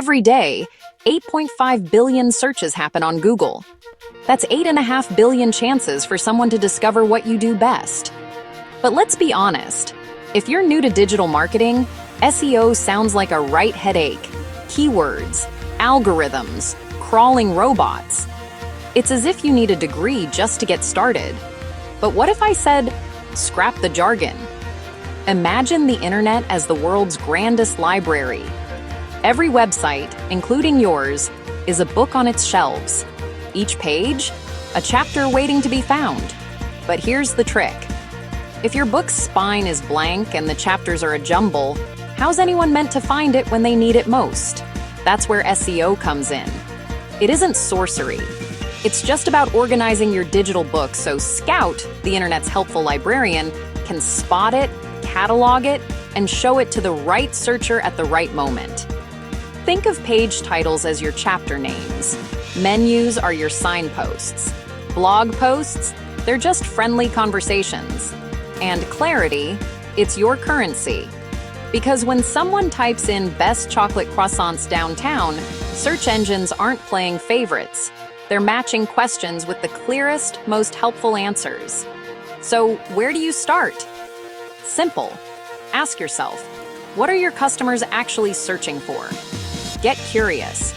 Every day, 8.5 billion searches happen on Google. That's 8.5 billion chances for someone to discover what you do best. But let's be honest. If you're new to digital marketing, SEO sounds like a right headache. Keywords, algorithms, crawling robots. It's as if you need a degree just to get started. But what if I said, scrap the jargon? Imagine the internet as the world's grandest library. Every website, including yours, is a book on its shelves. Each page, a chapter waiting to be found. But here's the trick. If your book's spine is blank and the chapters are a jumble, how's anyone meant to find it when they need it most? That's where SEO comes in. It isn't sorcery. It's just about organizing your digital book so Scout, the internet's helpful librarian, can spot it, catalog it, and show it to the right searcher at the right moment. Think of page titles as your chapter names. Menus are your signposts. Blog posts, they're just friendly conversations. And clarity, it's your currency. Because when someone types in best chocolate croissants downtown, search engines aren't playing favorites. They're matching questions with the clearest, most helpful answers. So where do you start? Simple. Ask yourself, what are your customers actually searching for? Get curious.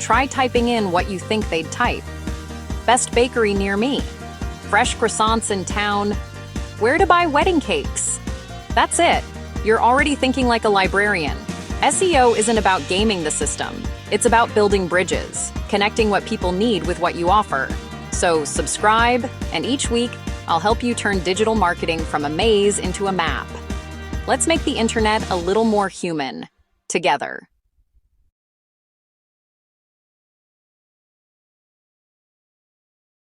Try typing in what you think they'd type. Best bakery near me. Fresh croissants in town. Where to buy wedding cakes? That's it. You're already thinking like a librarian. SEO isn't about gaming the system. It's about building bridges, connecting what people need with what you offer. So subscribe, and each week, I'll help you turn digital marketing from a maze into a map. Let's make the internet a little more human, together.